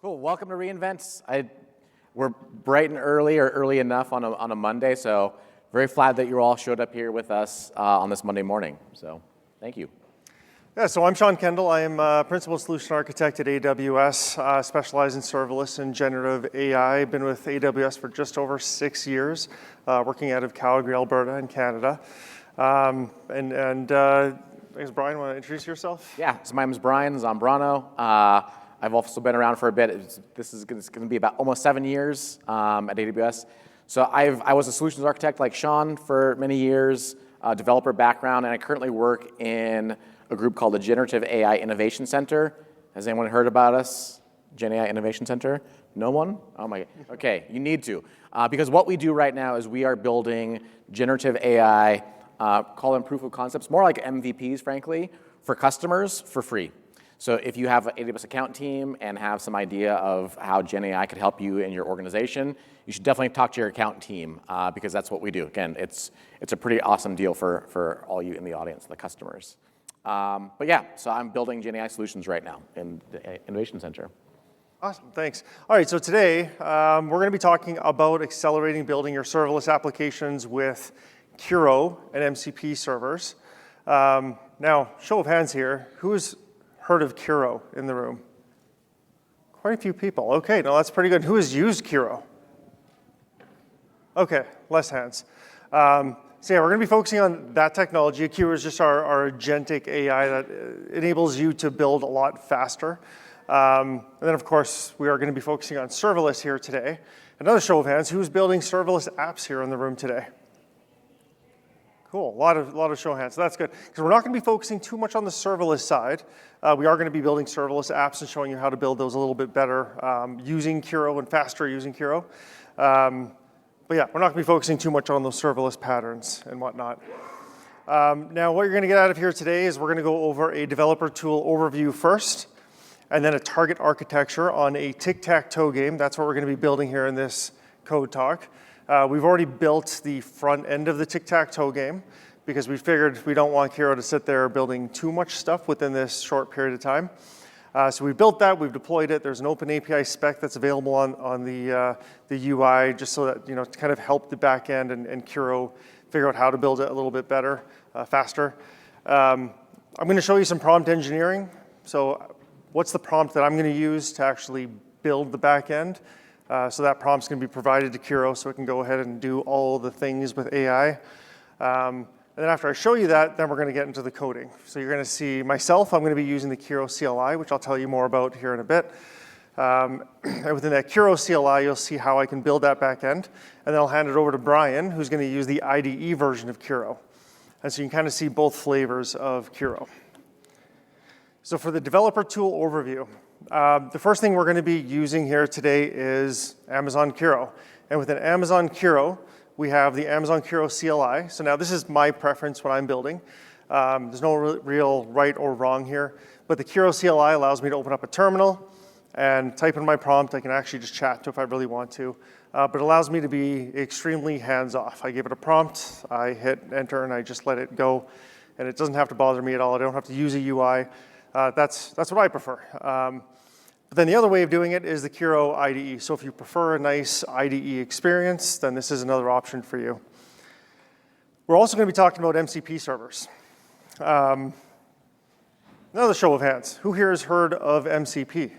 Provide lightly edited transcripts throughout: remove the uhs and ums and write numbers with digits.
Cool. Welcome to reInvent. We're bright and early, or early enough on a Monday, so very glad that you all showed up here with us on this Monday morning. So thank you. Yeah, so I'm Sean Kendall. I am Principal Solution Architect at AWS, specialize in serverless and generative AI. I've been with AWS for just over 6 years, working out of Calgary, Alberta in Canada. I guess, Brian, want to introduce yourself? Yeah, so my name is Brian Zambrano. I've also been around for a bit. This is going to be about almost 7 years at AWS. So I was a solutions architect like Sean for many years, developer background, and I currently work in a group called the Generative AI Innovation Center. Has anyone heard about us? Gen AI Innovation Center? No one? Oh my, okay, you need to. Because what we do right now is we are building generative AI, call them proof of concepts, more like MVPs, frankly, for customers for free. So if you have an AWS account team and have some idea of how Gen AI could help you in your organization, you should definitely talk to your account team because that's what we do. Again, it's a pretty awesome deal for all you in the audience, the customers. But yeah, so I'm building Gen AI solutions right now in the Innovation Center. Awesome, thanks. All right, so today we're going to be talking about accelerating building your serverless applications with Kiro and MCP servers. Now, show of hands here, who's heard of Kiro in the room? Quite a few people. Okay, no, that's pretty good. Who has used Kiro? Okay, less hands. So yeah, we're going to be focusing on that technology. Kiro is just our agentic AI that enables you to build a lot faster. And then, of course, we are going to be focusing on serverless here today. Another show of hands, who's building serverless apps here in the room today? Cool, a lot of show of hands, so that's good. Because we're not going to be focusing too much on the serverless side. We are going to be building serverless apps and showing you how to build those a little bit better using Kiro and faster using Kiro. But yeah, we're not going to be focusing too much on those serverless patterns and whatnot. Now, what you're going to get out of here today is we're going to go over a developer tool overview first, and then a target architecture on a tic-tac-toe game. That's what we're going to be building here in this code talk. We've already built the front end of the tic-tac-toe game because we figured we don't want Kiro to sit there building too much stuff within this short period of time. So we built that, we've deployed it. There's an open API spec that's available on the UI just so that, to kind of help the back end and Kiro figure out how to build it a little bit better, faster. I'm going to show you some prompt engineering. So what's the prompt that I'm going to use to actually build the back end? So that prompt's going to be provided to Kiro so it can go ahead and do all the things with AI. And then after I show you that, then we're going to get into the coding. So you're going to see myself, I'm going to be using the Kiro CLI, which I'll tell you more about here in a bit. And within that Kiro CLI, you'll see how I can build that back end. And then I'll hand it over to Brian, who's going to use the IDE version of Kiro. And so you can kind of see both flavors of Kiro. So for the developer tool overview, the first thing we're going to be using here today is Amazon Kiro. And within Amazon Kiro, we have the Amazon Kiro CLI. So now this is my preference when I'm building. There's no real right or wrong here. But the Kiro CLI allows me to open up a terminal and type in my prompt. I can actually just chat to if I really want to. But it allows me to be extremely hands-off. I give it a prompt, I hit enter, and I just let it go. And it doesn't have to bother me at all. I don't have to use a UI. That's what I prefer. But then the other way of doing it is the Kiro IDE. So if you prefer a nice IDE experience, then this is another option for you. We're also going to be talking about MCP servers. Another show of hands. Who here has heard of MCP?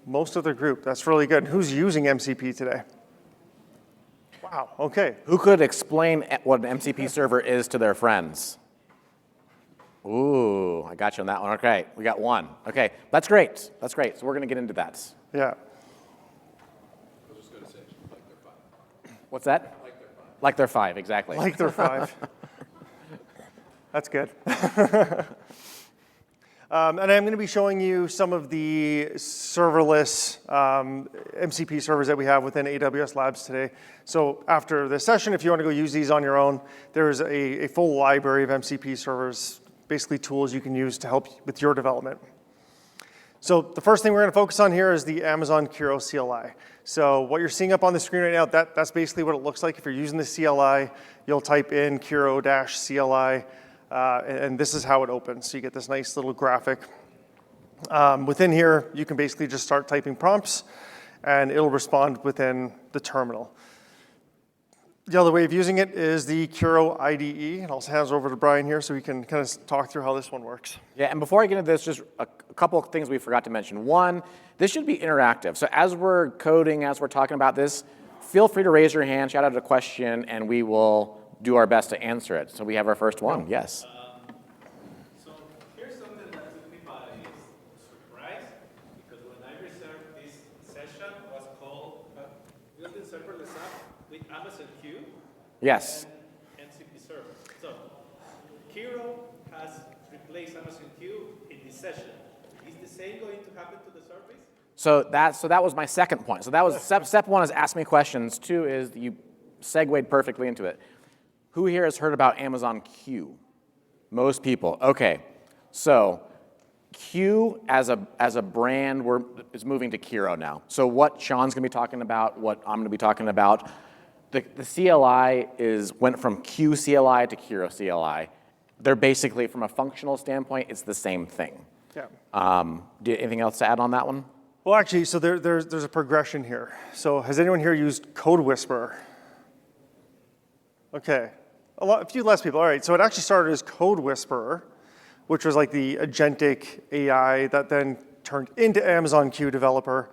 Most of the group. That's really good. Who's using MCP today? Wow, okay. Who could explain what an MCP server is to their friends? Ooh, I got you on that one. Okay, we got one. Okay, that's great. That's great. So we're going to get into that. Yeah. I was just going to say, like they're 5. What's that? Like they're 5. Like they're 5, exactly. Like they're 5. That's good. And I'm going to be showing you some of the serverless MCP servers that we have within AWS Labs today. So after this session, if you want to go use these on your own, there's a full library of MCP servers, basically tools you can use to help with your development. So the first thing we're going to focus on here is the Amazon Kiro CLI. So what you're seeing up on the screen right now, that's basically what it looks like. If you're using the CLI, you'll type in Kiro-CLI, and this is how it opens. So you get this nice little graphic. Within here, you can basically just start typing prompts, and it'll respond within the terminal. The other way of using it is the Kiro IDE. And I'll hand it over to Brian here so we can kind of talk through how this one works. Yeah, and before I get into this, just a couple of things we forgot to mention. One, this should be interactive. So as we're coding, as we're talking about this, feel free to raise your hand, shout out a question, and we will do our best to answer it. So we have our first one. Yes. So here's something that took me by surprise, because when I reserved this session was called Building Serverless App with Amazon Q Yes. and MCP server. So Kiro has replaced Amazon Q in this session. Is the same going to happen to the service? So that was my second point. So that was step one is ask me questions. Two is you segued perfectly into it. Who here has heard about Amazon Q? Most people. Okay. So Q as a brand is moving to Kiro now. So what Sean's going to be talking about, what I'm going to be talking about, the CLI went from Q CLI to Kiro CLI. They're basically, from a functional standpoint, it's the same thing. Yeah. Anything else to add on that one? Well, actually, so there's a progression here. So has anyone here used Code Whisperer? Okay, a few less people. All right, so it actually started as Code Whisperer, which was like the agentic AI that then turned into Amazon Q Developer,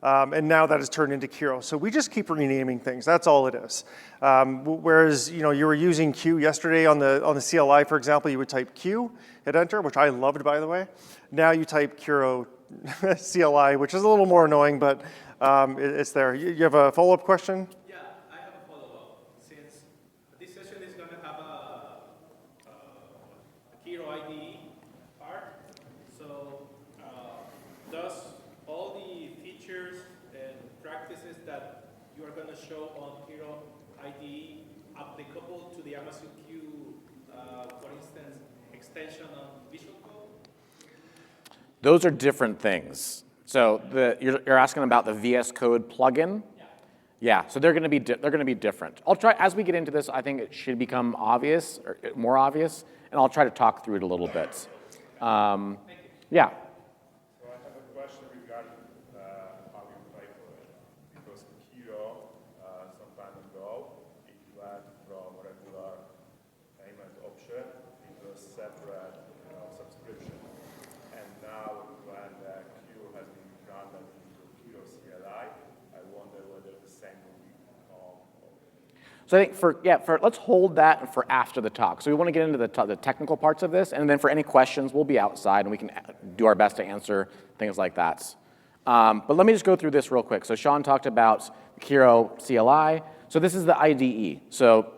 and now that has turned into Kiro. So we just keep renaming things. That's all it is. Whereas you were using Q yesterday on the CLI, for example, you would type Q, hit enter, which I loved, by the way. Now you type Kiro CLI, which is a little more annoying, but it's there. You have a follow-up question? Yeah, I have a follow-up. Since this session is going to have a Kiro IDE part, so does all the features and practices that you are going to show on Kiro IDE applicable to the Amazon Q, for instance, extension on Visual Code? Those are different things. So you're asking about the VS Code plugin? Yeah. So they're going to be different. I'll try as we get into this. I think it should become obvious or more obvious, and I'll try to talk through it a little bit. Yeah. So I have a question regarding how you type it. Because Kiro, some time ago, it went from regular payment option into a separate subscription. And now when the Q has been granted into Kiro CLI, I wonder whether the same will become. So I think let's hold that for after the talk. So we want to get into the technical parts of this, and then for any questions, we'll be outside and we can do our best to answer things like that. But let me just go through this real quick. So Sean talked about Kiro CLI. So this is the IDE. So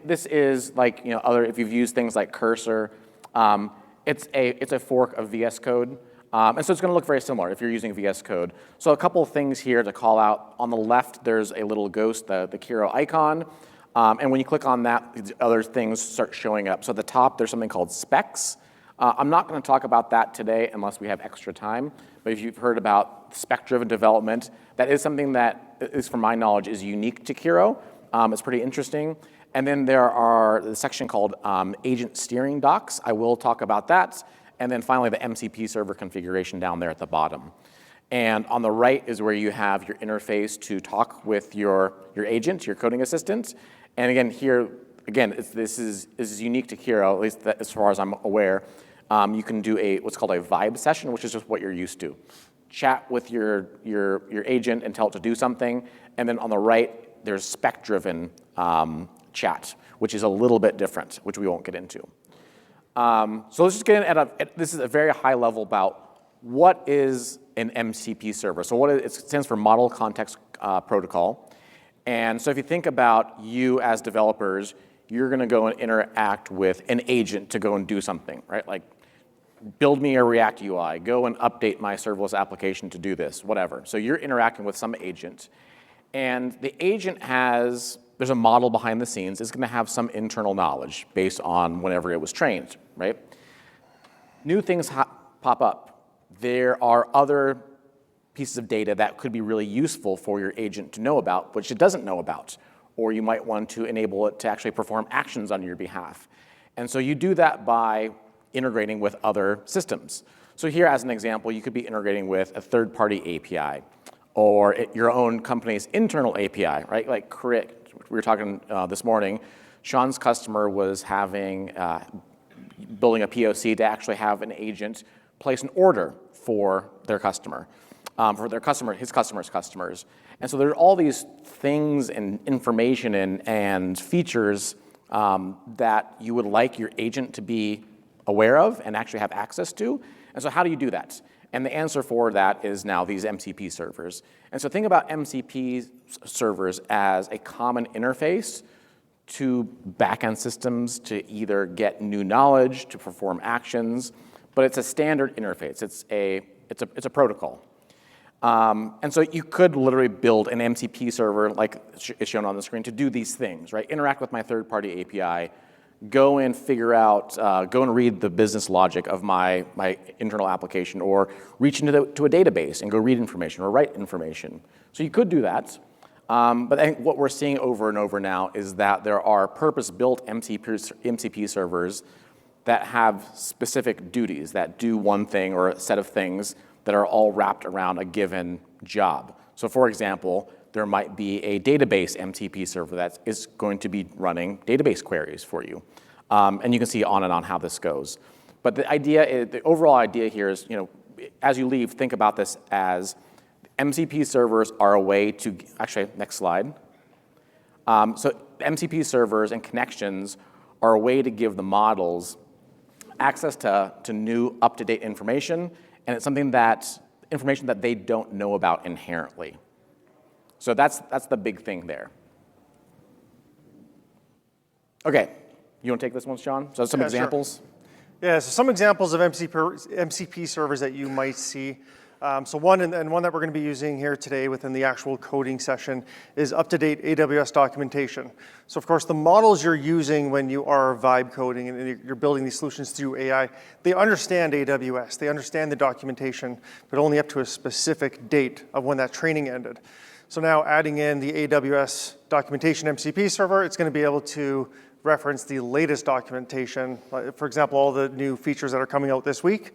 this is like if you've used things like Cursor, it's a fork of VS Code. And so it's going to look very similar if you're using VS Code. So a couple of things here to call out. On the left, there's a little ghost, the Kiro icon. And when you click on that, other things start showing up. So at the top, there's something called specs. I'm not going to talk about that today unless we have extra time. But if you've heard about spec-driven development, that is something that, at least from my knowledge, is unique to Kiro. It's pretty interesting. And then there are the section called agent steering docs. I will talk about that. And then finally, the MCP server configuration down there at the bottom. And on the right is where you have your interface to talk with your agent, your coding assistant. And again, here, this is unique to Kiro, at least as far as I'm aware. You can do what's called a vibe session, which is just what you're used to. Chat with your agent and tell it to do something. And then on the right, there's spec-driven chat, which is a little bit different, which we won't get into. So let's just get in this is a very high level about what is an MCP server. So it stands for Model Context Protocol. And so if you think about you as developers, you're going to go and interact with an agent to go and do something, right? Like build me a React UI, go and update my serverless application to do this, whatever. So you're interacting with some agent. And the agent there's a model behind the scenes. It's going to have some internal knowledge based on whenever it was trained, right? New things pop up. There are other pieces of data that could be really useful for your agent to know about, which it doesn't know about. Or you might want to enable it to actually perform actions on your behalf. And so you do that by integrating with other systems. So here, as an example, you could be integrating with a third-party API or your own company's internal API, right? Like Crick, we were talking this morning, Sean's customer was building a POC to actually have an agent place an order for their customer, his customer's customers. And so there are all these things and information and features that you would like your agent to be aware of and actually have access to. And so how do you do that? And the answer for that is now these MCP servers. And so think about MCP servers as a common interface to backend systems to either get new knowledge, to perform actions, but it's a standard interface. It's a protocol. And so you could literally build an MCP server, like is shown on the screen, to do these things, right? Interact with my third-party API, go and figure out, go and read the business logic of my internal application, or reach into a database and go read information or write information. So you could do that. But I think what we're seeing over and over now is that there are purpose-built MCP servers that have specific duties that do one thing or a set of things that are all wrapped around a given job. So for example, there might be a database MCP server that is going to be running database queries for you. And you can see on and on how this goes. But the overall idea here is, as you leave, think about this as MCP servers are a way to, actually, next slide. So MCP servers and connections are a way to give the models access to new, up-to-date information, and it's information that they don't know about inherently. So that's the big thing there. Okay, you want to take this one, Sean? So some examples? Sure. Yeah, so some examples of MCP servers that you might see. So one that we're going to be using here today within the actual coding session is up-to-date AWS documentation. So of course, the models you're using when you are vibe coding and you're building these solutions through AI, they understand AWS, they understand the documentation, but only up to a specific date of when that training ended. So now adding in the AWS documentation MCP server, it's going to be able to reference the latest documentation. For example, all the new features that are coming out this week,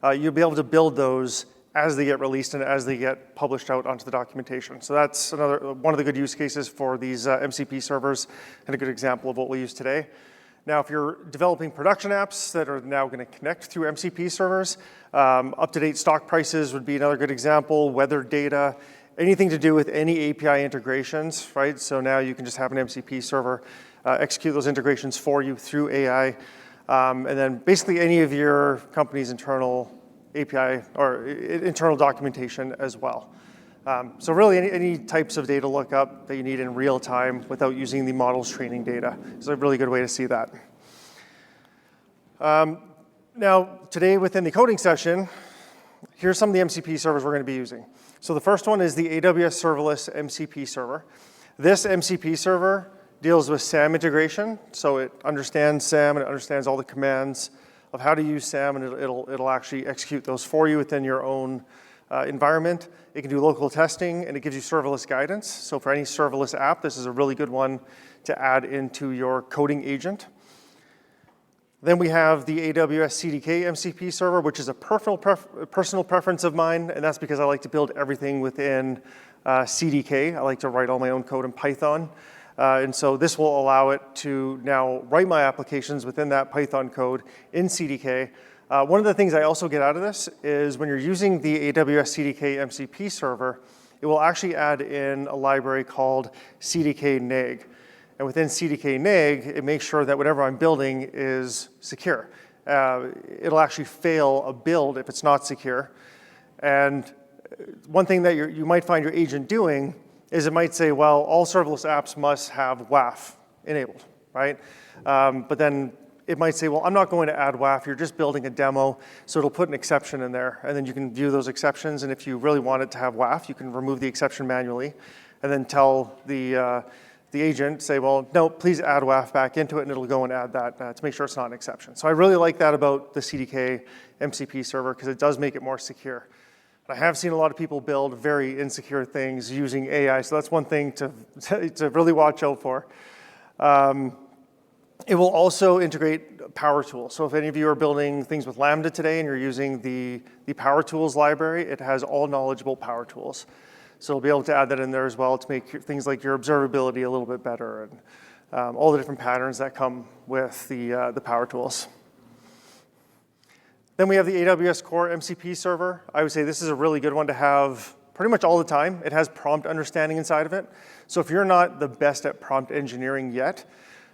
you'll be able to build those as they get released and as they get published out onto the documentation. So that's one of the good use cases for these MCP servers and a good example of what we'll use today. Now, if you're developing production apps that are now going to connect through MCP servers, up-to-date stock prices would be another good example, weather data, anything to do with any API integrations, right? So now you can just have an MCP server execute those integrations for you through AI. And then basically any of your company's internal API or internal documentation as well. So really any types of data lookup that you need in real time without using the model's training data is a really good way to see that. Now, today within the coding session, here's some of the MCP servers we're going to be using. So the first one is the AWS Serverless MCP server. This MCP server deals with SAM integration, so it understands SAM and it understands all the commands of how to use SAM, and it'll actually execute those for you within your own environment. It can do local testing, and it gives you serverless guidance. So for any serverless app, this is a really good one to add into your coding agent. Then we have the AWS CDK MCP server, which is a personal preference of mine, and that's because I like to build everything within CDK. I like to write all my own code in Python. And so this will allow it to now write my applications within that Python code in CDK. One of the things I also get out of this is when you're using the AWS CDK MCP server, it will actually add in a library called CDK neg. And within CDK neg, it makes sure that whatever I'm building is secure. It'll actually fail a build if it's not secure. And one thing that you might find your agent doing is it might say, well, all serverless apps must have WAF enabled, right? But then it might say, well, I'm not going to add WAF, you're just building a demo, so it'll put an exception in there, and then you can view those exceptions, and if you really want it to have WAF, you can remove the exception manually, and then tell the agent, say, well, no, please add WAF back into it, and it'll go and add that to make sure it's not an exception. So I really like that about the CDK MCP server, because it does make it more secure. I have seen a lot of people build very insecure things using AI, so that's one thing to really watch out for. It will also integrate Power Tools. So if any of you are building things with Lambda today and you're using the Power Tools library, it has all knowledgeable Power Tools. So we'll be able to add that in there as well to make things like your observability a little bit better and all the different patterns that come with the Power Tools. Then we have the AWS Core MCP server. I would say this is a really good one to have pretty much all the time. It has prompt understanding inside of it. So if you're not the best at prompt engineering yet,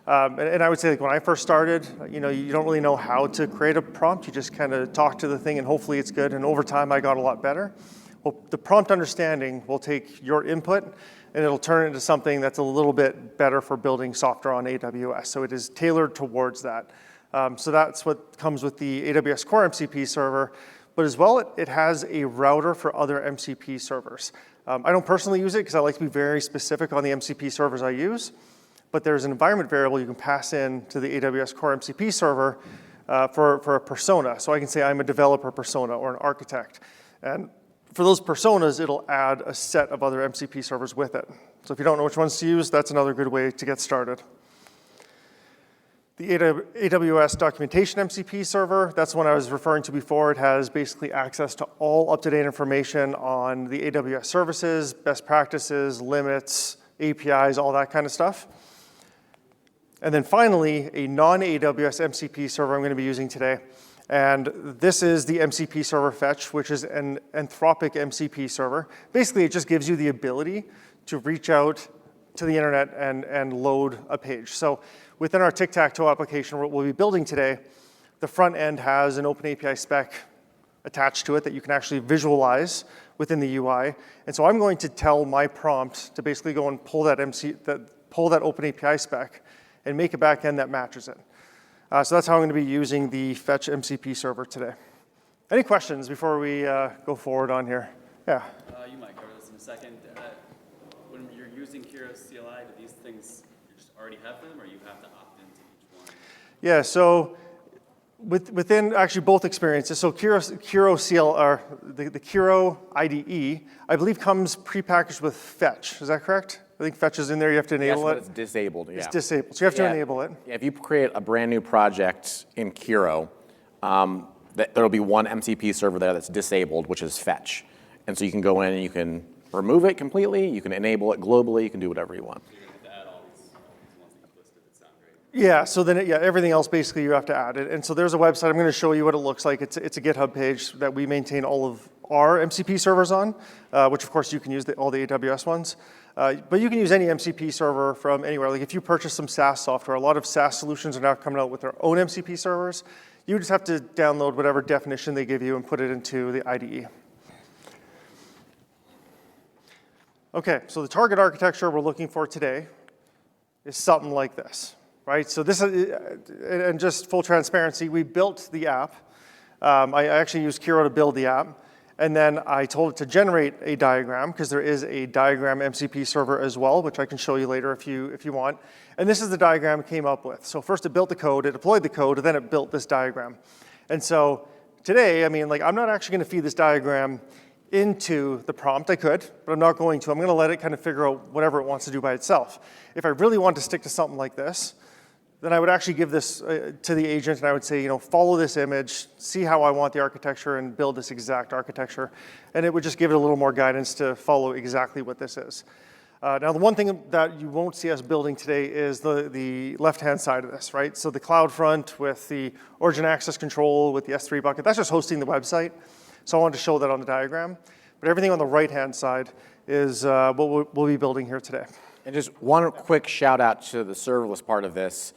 and I would say like when I first started, you don't really know how to create a prompt. You just kind of talk to the thing and hopefully it's good. And over time, I got a lot better. Well, the prompt understanding will take your input and it'll turn it into something that's a little bit better for building software on AWS. So it is tailored towards that. So that's what comes with the AWS Core MCP server. But as well, it has a router for other MCP servers. I don't personally use it because I like to be very specific on the MCP servers I use. But there's an environment variable you can pass in to the AWS Core MCP server for a persona. So I can say I'm a developer persona or an architect. And for those personas, it'll add a set of other MCP servers with it. So if you don't know which ones to use, that's another good way to get started. The AWS Documentation MCP server, that's the one I was referring to before. It has basically access to all up-to-date information on the AWS services, best practices, limits, APIs, all that kind of stuff. And then finally, a non-AWS MCP server I'm going to be using today. And this is the MCP server fetch, which is an Anthropic MCP server. Basically, it just gives you the ability to reach out to the internet and load a page. So within our tic-tac-toe application we'll be building today, the front end has an OpenAPI spec attached to it that you can actually visualize within the UI. And so I'm going to tell my prompt to basically go and pull that OpenAPI spec and make a backend that matches it. So that's how I'm going to be using the Fetch MCP server today. Any questions before we go forward on here? Yeah. You might cover this in a second. When you're using Kiro CLI, do these things you just already have them, or you have to opt into each one? Yeah. So within actually both experiences, so Kiro CLI, or the Kiro IDE, I believe comes prepackaged with Fetch. Is that correct? I think Fetch is in there. You have to enable it. It's disabled, yeah. It's disabled, so you have to enable it. Yeah, if you create a brand new project in Kiro, there'll be one MCP server there that's disabled, which is Fetch. And so you can go in and you can remove it completely, you can enable it globally, you can do whatever you want. So you're going to have to add all these ones that you listed that sound great. Yeah, so then everything else basically you have to add it. And so there's a website, I'm going to show you what it looks like. It's a GitHub page that we maintain all of our MCP servers on, which of course you can use all the AWS ones. But you can use any MCP server from anywhere. Like if you purchase some SaaS software, a lot of SaaS solutions are now coming out with their own MCP servers. You just have to download whatever definition they give you and put it into the IDE. Okay, so the target architecture we're looking for today is something like this, right? So this is, and just full transparency, we built the app. I actually used Kiro to build the app. And then I told it to generate a diagram, because there is a diagram MCP server as well, which I can show you later if you want. And this is the diagram it came up with. So first it built the code, it deployed the code, and then it built this diagram. And so today, I'm not actually going to feed this diagram into the prompt. I could, but I'm not going to. I'm going to let it kind of figure out whatever it wants to do by itself. If I really want to stick to something like this, then I would actually give this to the agent, and I would say, follow this image, see how I want the architecture, and build this exact architecture. And it would just give it a little more guidance to follow exactly what this is. Now, the one thing that you won't see us building today is the left-hand side of this, right? So the CloudFront with the origin access control with the S3 bucket, that's just hosting the website. So I wanted to show that on the diagram. But everything on the right-hand side is what we'll be building here today. And just one quick shout out to the serverless part of this.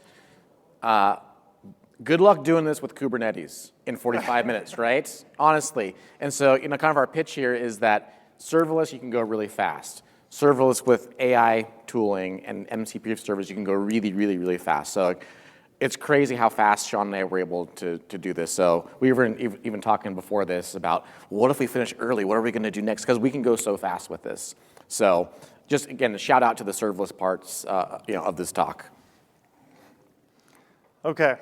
Good luck doing this with Kubernetes in 45 minutes, right? Honestly. And so, kind of our pitch here is that serverless, you can go really fast. Serverless with AI tooling and MCP servers, you can go really, really, really fast. So it's crazy how fast Sean and I were able to do this. So we were even talking before this about, what if we finish early? What are we going to do next? Because we can go so fast with this. So just, again, a shout out to the serverless parts of this talk. Okay,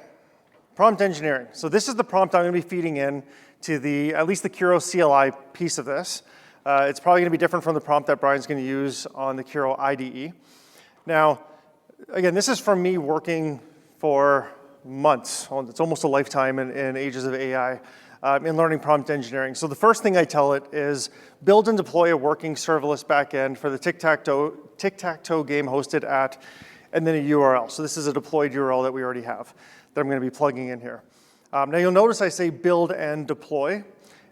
prompt engineering. So this is the prompt I'm going to be feeding in to at least the Kiro CLI piece of this. It's probably going to be different from the prompt that Brian's going to use on the Kiro IDE. Now, again, this is from me working for months. It's almost a lifetime in ages of AI, in learning prompt engineering. So the first thing I tell it is build and deploy a working serverless backend for the tic-tac-toe game hosted at, and then a URL. So this is a deployed URL that we already have that I'm going to be plugging in here. Now you'll notice I say build and deploy,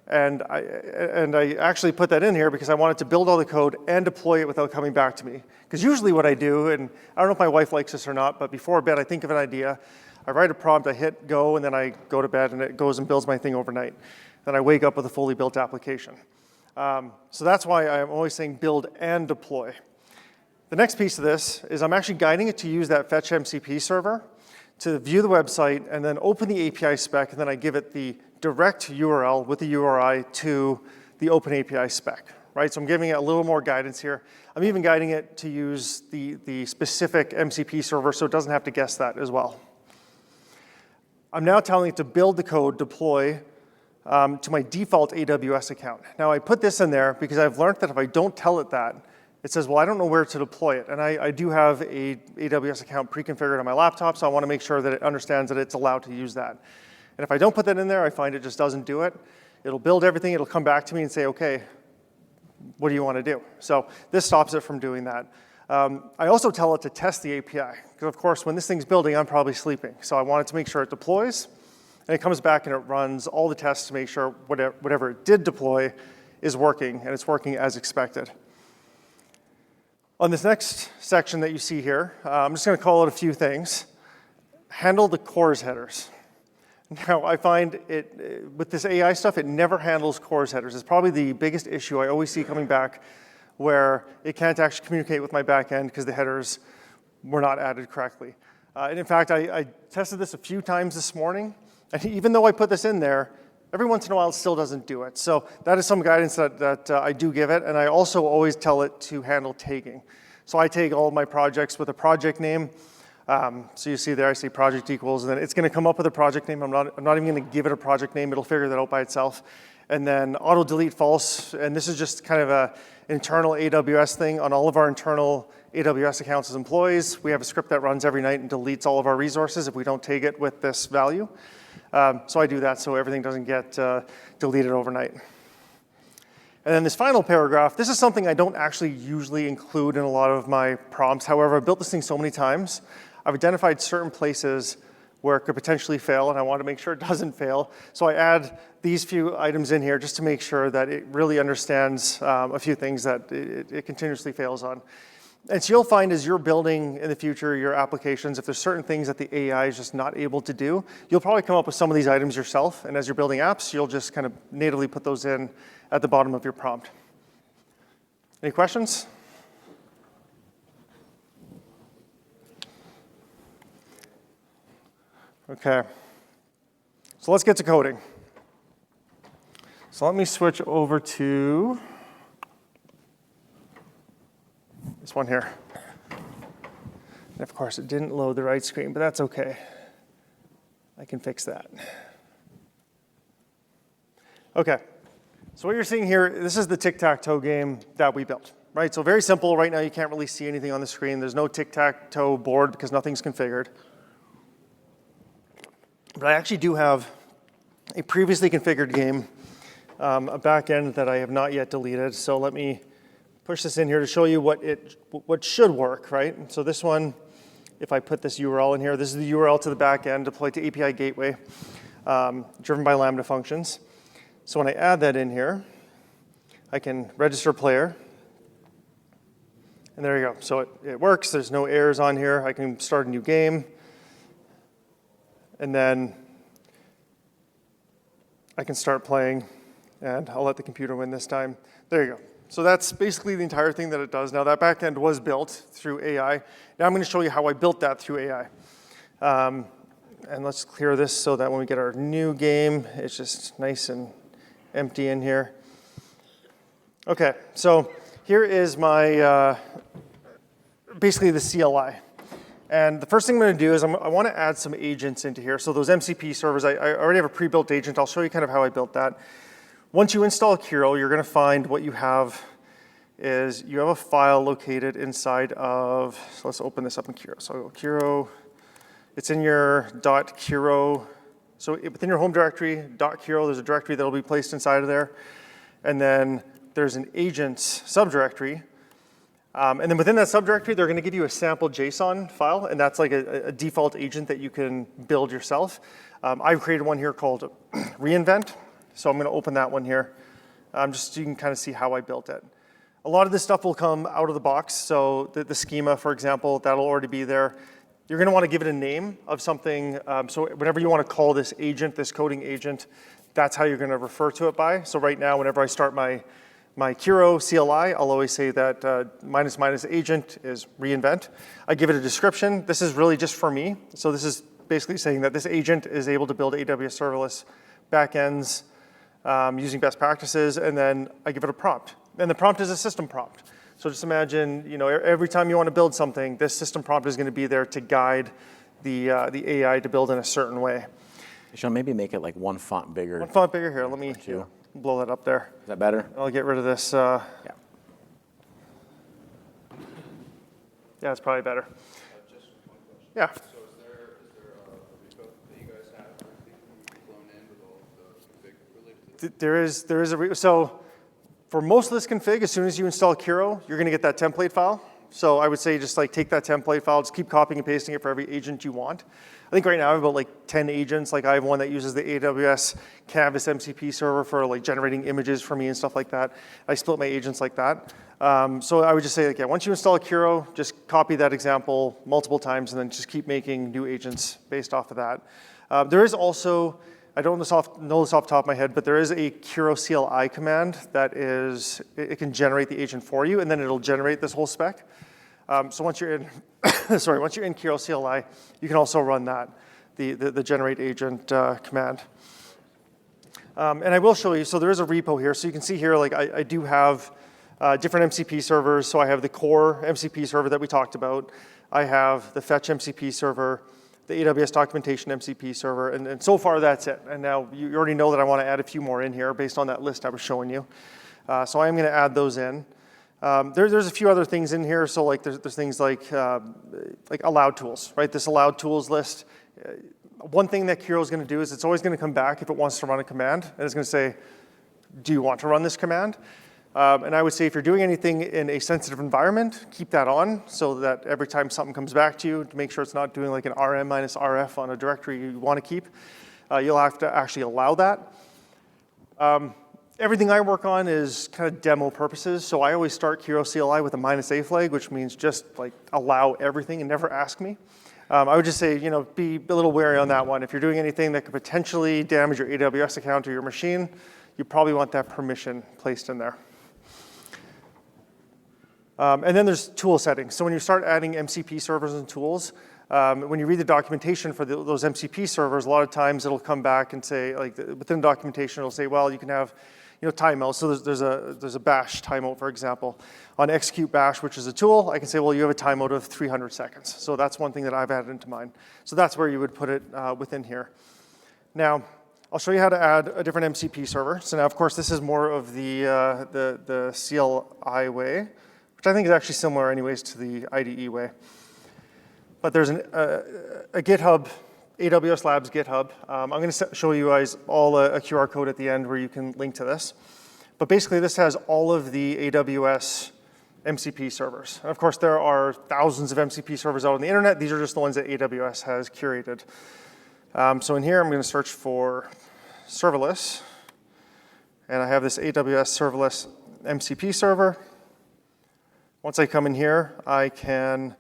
and I actually put that in here because I wanted to build all the code and deploy it without coming back to me. Because usually what I do, and I don't know if my wife likes this or not, but before bed I think of an idea, I write a prompt, I hit go, and then I go to bed and it goes and builds my thing overnight. Then I wake up with a fully built application. So that's why I'm always saying build and deploy. The next piece of this is I'm actually guiding it to use that fetch MCP server to view the website and then open the API spec, and then I give it the direct URL with the URI to the open API spec, right? So I'm giving it a little more guidance here. I'm even guiding it to use the specific MCP server so it doesn't have to guess that as well. I'm now telling it to build the code, deploy to my default AWS account. Now I put this in there because I've learned that if I don't tell it that, it says, well, I don't know where to deploy it. And I do have a AWS account pre-configured on my laptop, so I want to make sure that it understands that it's allowed to use that. And if I don't put that in there, I find it just doesn't do it. It'll build everything, it'll come back to me and say, okay, what do you want to do? So this stops it from doing that. I also tell it to test the API, because of course, when this thing's building, I'm probably sleeping. So I wanted to make sure it deploys, and it comes back and it runs all the tests to make sure whatever it did deploy is working, and it's working as expected. On this next section that you see here, I'm just going to call it a few things. Handle the CORS headers. Now, I find it, with this AI stuff, it never handles CORS headers. It's probably the biggest issue I always see coming back, where it can't actually communicate with my backend because the headers were not added correctly. And in fact, I tested this a few times this morning, and even though I put this in there, every once in a while it still doesn't do it. So that is some guidance that I do give it, and I also always tell it to handle tagging. So I tag all of my projects with a project name. So you see there, I say project equals, and then it's going to come up with a project name. I'm not even going to give it a project name. It'll figure that out by itself. And then auto delete false, and this is just kind of an internal AWS thing. On all of our internal AWS accounts as employees, we have a script that runs every night and deletes all of our resources if we don't tag it with this value. So I do that so everything doesn't get deleted overnight. And then this final paragraph, this is something I don't actually usually include in a lot of my prompts. However, I've built this thing so many times, I've identified certain places where it could potentially fail, and I want to make sure it doesn't fail. So I add these few items in here just to make sure that it really understands a few things that it continuously fails on. And so you'll find as you're building in the future your applications, if there's certain things that the AI is just not able to do, you'll probably come up with some of these items yourself. And as you're building apps, you'll just kind of natively put those in at the bottom of your prompt. Any questions? Okay. So let's get to coding. So let me switch over to this one here. And of course, it didn't load the right screen, but that's okay. I can fix that. Okay. So what you're seeing here, this is the tic-tac-toe game that we built, right? So very simple. Right now, you can't really see anything on the screen. There's no tic-tac-toe board because nothing's configured. But I actually do have a previously configured game, a backend that I have not yet deleted. So let me push this in here to show you what should work, right? So this one, if I put this URL in here, this is the URL to the backend deployed to API gateway, driven by Lambda functions. So when I add that in here, I can register player. And there you go. So it works. There's no errors on here. I can start a new game. And then I can start playing, and I'll let the computer win this time. There you go. So that's basically the entire thing that it does. Now that backend was built through AI. Now I'm going to show you how I built that through AI. And let's clear this so that when we get our new game, it's just nice and empty in here. Okay, so here is my, basically the CLI. And the first thing I'm going to do is I want to add some agents into here. So those MCP servers, I already have a pre-built agent. I'll show you kind of how I built that. Once you install Kiro, you're going to find what you have is you have a file located inside of, so let's open this up in Kiro. So Kiro It's in your .kiro. So within your home directory, .kiro, there's a directory that will be placed inside of there. And then there's an agents subdirectory. And then within that subdirectory, they're going to give you a sample JSON file, and that's like a default agent that you can build yourself. I've created one here called reinvent. So I'm going to open that one here, just so you can kind of see how I built it. A lot of this stuff will come out of the box. So the schema, for example, that'll already be there. You're going to want to give it a name of something. So whenever you want to call this agent, this coding agent, that's how you're going to refer to it by. So right now, whenever I start my Kiro CLI, I'll always say that -- agent is reinvent. I give it a description. This is really just for me. So this is basically saying that this agent is able to build AWS serverless backends using best practices, and then I give it a prompt. And the prompt is a system prompt. So just imagine, every time you want to build something, this system prompt is going to be there to guide the AI to build in a certain way. Sean, maybe make it like one font bigger. One font bigger here. Let me blow that up there. Is that better? I'll get rid of this. Yeah. Yeah, it's probably better. Just one question. Yeah. So is there a repo that you guys have or anything flown in with all the config related to There is a so for most of this config, as soon as you install Kiro, you're going to get that template file. So I would say just like take that template file, just keep copying and pasting it for every agent you want. I think right now I have about like 10 agents. Like I have one that uses the AWS Canvas MCP server for like generating images for me and stuff like that. I split my agents like that. So I would just say, like, yeah, once you install Kiro, just copy that example multiple times and then just keep making new agents based off of that. There is also, I don't know this off the top of my head, but there is a Kiro CLI command that is, it can generate the agent for you, and then it'll generate this whole spec. So once you're in, once you're in Kiro CLI, you can also run that, the generate agent command. And I will show you, so there is a repo here. So you can see here, like I do have different MCP servers. So I have the core MCP server that we talked about. I have the fetch MCP server, the AWS documentation MCP server, and so far that's it. And now you already know that I want to add a few more in here based on that list I was showing you. So I'm going to add those in. There's a few other things in here. So like there's things like allowed tools, right? This allowed tools list. One thing that Kiro is going to do is it's always going to come back if it wants to run a command, and it's going to say, do you want to run this command? And I would say if you're doing anything in a sensitive environment, keep that on so that every time something comes back to you, to make sure it's not doing like an rm minus rf on a directory you want to keep, you'll have to actually allow that. Everything I work on is kind of demo purposes, so I always start Kiro CLI with a -a flag, which means just like allow everything and never ask me. I would just say, be a little wary on that one. If you're doing anything that could potentially damage your AWS account or your machine, you probably want that permission placed in there. And then there's tool settings. So when you start adding MCP servers and tools, when you read the documentation for those MCP servers, a lot of times it'll come back and say, like within the documentation, it'll say, well, you can have timeouts. So there's a bash timeout, for example. On execute bash, which is a tool, I can say, well, you have a timeout of 300 seconds. So that's one thing that I've added into mine. So that's where you would put it within here. Now, I'll show you how to add a different MCP server. So now, of course, this is more of the CLI way, which I think is actually similar anyways to the IDE way. But there's a GitHub, AWS Labs GitHub. I'm going to show you guys all a QR code at the end where you can link to this. But basically, this has all of the AWS MCP servers. And of course, there are thousands of MCP servers out on the internet. These are just the ones that AWS has curated. So in here, I'm going to search for serverless. And I have this AWS serverless MCP server. Once I come in here, I can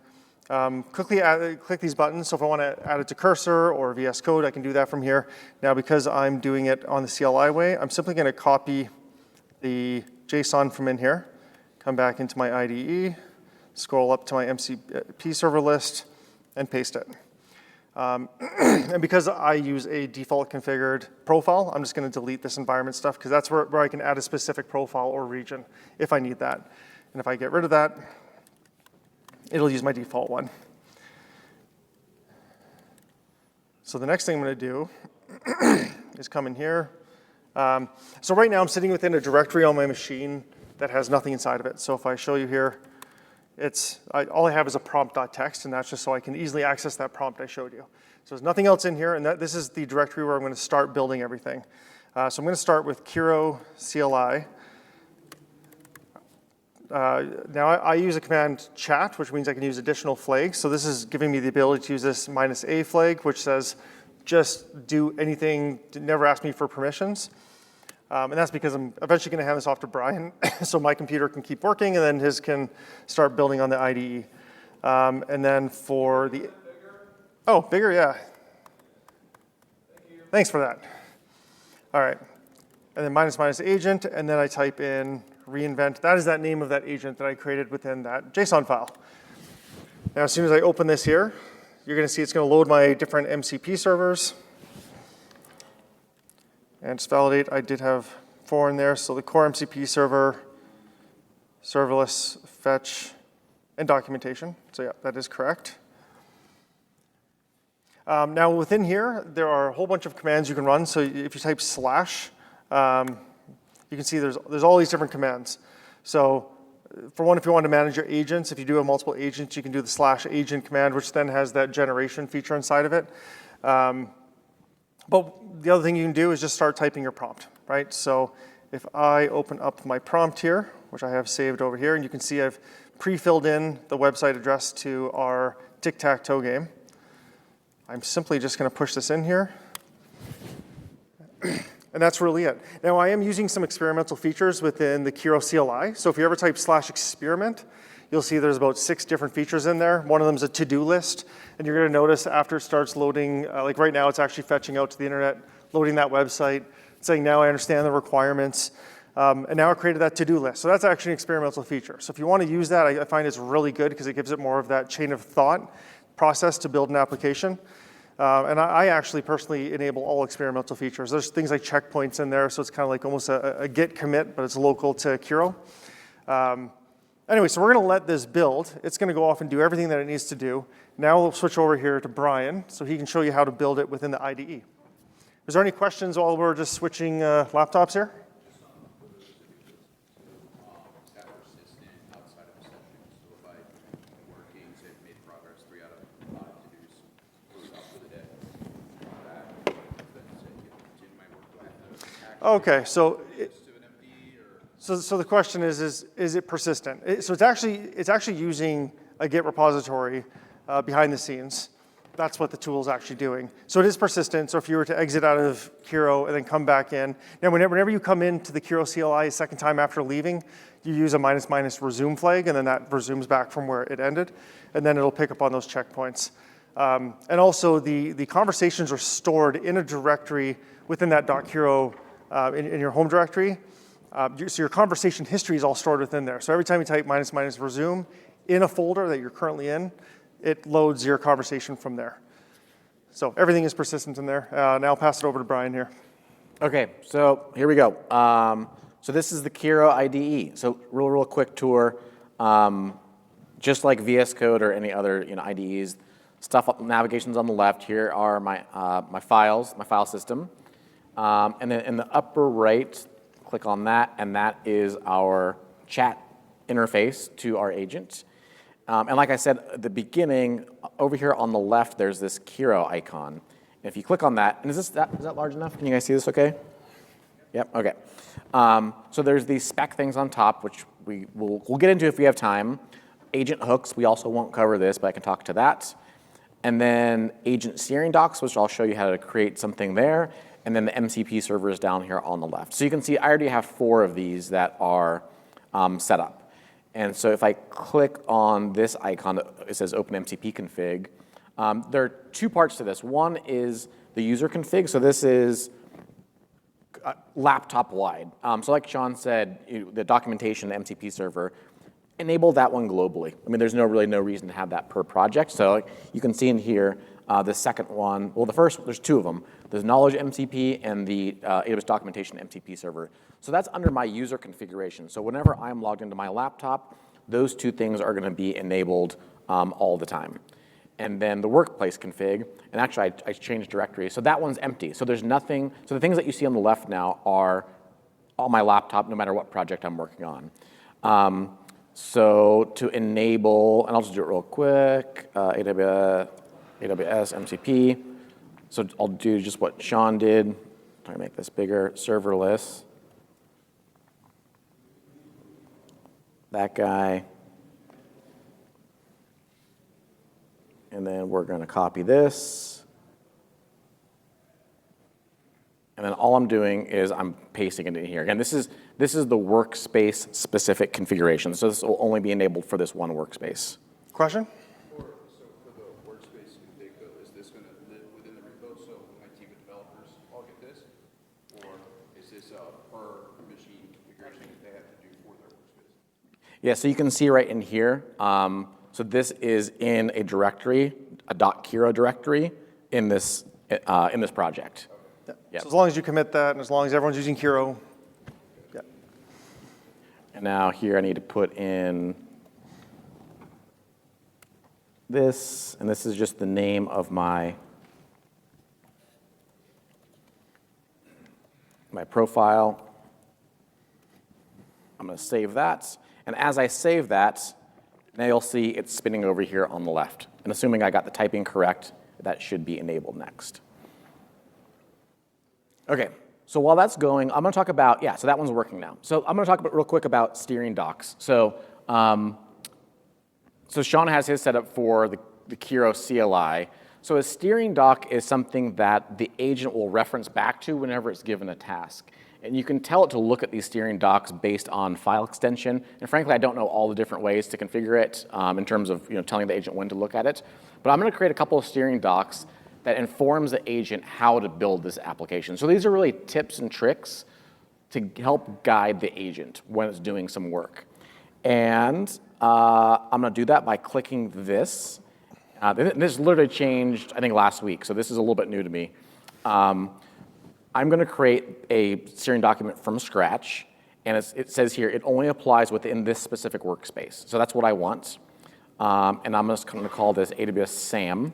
click these buttons. So if I want to add it to Cursor or VS Code, I can do that from here. Now, because I'm doing it on the CLI way, I'm simply going to copy the JSON from in here, come back into my IDE, scroll up to my MCP server list, and paste it. And because I use a default configured profile, I'm just going to delete this environment stuff because that's where I can add a specific profile or region if I need that. And if I get rid of that, it'll use my default one. So the next thing I'm going to do is come in here. So right now I'm sitting within a directory on my machine that has nothing inside of it. So if I show you here all I have is a prompt.txt, and that's just so I can easily access that prompt I showed you. So there's nothing else in here, and this is the directory where I'm going to start building everything. So I'm going to start with Kiro CLI. Now I use a command chat, which means I can use additional flags. So this is giving me the ability to use this -a flag, which says just do anything, never ask me for permissions. And that's because I'm eventually going to hand this off to Brian so my computer can keep working and then his can start building on the IDE. And then for the... Oh, bigger, yeah. Thanks for that. All right. And then -- agent, and then I type in reinvent. That is that name of that agent that I created within that JSON file. Now, as soon as I open this here, you're going to see it's going to load my different MCP servers. And just validate, I did have 4 in there. So the core MCP server, serverless, fetch, and documentation. So yeah, that is correct. Now within here, there are a whole bunch of commands you can run. So if you type /, you can see there's all these different commands. So for one, if you want to manage your agents, if you do have multiple agents, you can do the /agent command, which then has that generation feature inside of it. But the other thing you can do is just start typing your prompt, right? So if I open up my prompt here, which I have saved over here, and you can see I've pre-filled in the website address to our tic-tac-toe game. I'm simply just going to push this in here. And that's really it. Now, I am using some experimental features within the Kiro CLI. So if you ever type /experiment, you'll see there's about 6 different features in there. One of them is a to-do list. And you're going to notice after it starts loading, like right now, it's actually fetching out to the internet, loading that website, saying, now I understand the requirements. And now I created that to-do list. So that's actually an experimental feature. So if you want to use that, I find it's really good because it gives it more of that chain of thought process to build an application. And I actually personally enable all experimental features. There's things like checkpoints in there, so it's kind of like almost a git commit, but it's local to Kiro. Anyway, so we're going to let this build. It's going to go off and do everything that it needs to do. Now we'll switch over here to Brian, so he can show you how to build it within the IDE. Is there any questions while we're just switching laptops here? That persistent outside of the session. So if I'm working, say I've made progress 3 out of 5 to-dos, close out for the day, then say, continue my work, do I have to actually Okay, so to an empty or? So the question is it persistent? So it's actually using a Git repository behind the scenes. That's what the tool is actually doing. So it is persistent. So if you were to exit out of Kiro and then come back in, now whenever you come into the Kiro CLI a second time after leaving, you use a -- resume flag, and then that resumes back from where it ended, and then it'll pick up on those checkpoints. And also the conversations are stored in a directory within that .kiro in your home directory. So your conversation history is all stored within there. So every time you type -- resume in a folder that you're currently in, it loads your conversation from there. So everything is persistent in there. Now I'll pass it over to Brian here. Okay, so here we go. So this is the Kiro IDE. So real quick tour. Just like VS Code or any other IDEs, navigation's on the left. Here are my files, my file system. And then in the upper right, click on that, and that is our chat interface to our agent. And like I said at the beginning, over here on the left, there's this Kiro icon. And if you click on that, and is that large enough? Can you guys see this okay? Yep, okay. So there's these spec things on top, which we'll get into if we have time. Agent hooks, we also won't cover this, but I can talk to that. And then agent steering docs, which I'll show you how to create something there. And then the MCP servers down here on the left. So you can see I already have 4 of these that are set up. And so if I click on this icon, it says Open MCP config. There are 2 parts to this. One is the user config. So this is laptop wide. So like Sean said, the documentation, the MCP server, enable that one globally. I mean, there's really no reason to have that per project. So you can see in here, the second one, well, there's 2 of them. There's Knowledge MCP and the AWS Documentation MCP server. So that's under my user configuration. So whenever I'm logged into my laptop, those 2 things are going to be enabled all the time. And then the workplace config, and actually I changed directory, so that one's empty. So there's nothing, so the things that you see on the left now are on my laptop, no matter what project I'm working on. So to enable, and I'll just do it real quick, AWS MCP. So I'll do just what Sean did. Try to make this bigger, serverless. That guy. And then we're going to copy this. And then all I'm doing is I'm pasting it in here. Again, this is the workspace specific configuration. So this will only be enabled for this one workspace. Question? So for the workspace config though, is this going to live within the repo so my team of developers all get this? Or is this a per machine configuration that they have to do for their workspace? Yeah, so you can see right in here. So this is in a directory, a .kiro directory in this project. Yeah. Yep. So as long as you commit that, and as long as everyone's using Kiro, yeah. And now here I need to put in this, and this is just the name of my profile. I'm going to save that. And as I save that, now you'll see it's spinning over here on the left. And assuming I got the typing correct, that should be enabled next. Okay, so while that's going, I'm going to talk about, so that one's working now. So I'm going to talk real quick about steering docs. So Sean has his set up for the Kiro CLI. So a steering doc is something that the agent will reference back to whenever it's given a task. And you can tell it to look at these steering docs based on file extension. And frankly, I don't know all the different ways to configure it in terms of telling the agent when to look at it. But I'm going to create a couple of steering docs that informs the agent how to build this application. So these are really tips and tricks to help guide the agent when it's doing some work. And I'm going to do that by clicking this. This literally changed, I think, last week, so this is a little bit new to me. I'm going to create a steering document from scratch, and it says here it only applies within this specific workspace. So that's what I want. And I'm just going to call this AWS SAM.